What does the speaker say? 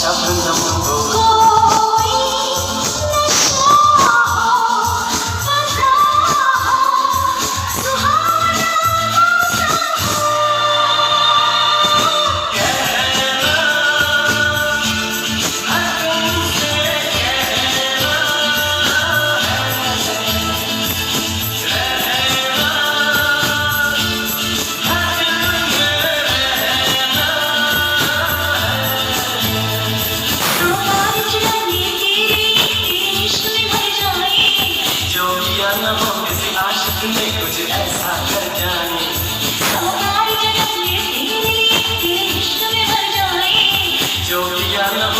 शबनम हो। कोई नशा हो, बधा हो, सुहाना मौसम हो। कहना तुमसे कहना हमारी जवानी तेरे इश्क में मर जाए। जो किया न हो किसी आशिक ने कुछ ऐसा कर जाए। हमारी जवानी तेरे इश्क में मर जाए। जो किया न हो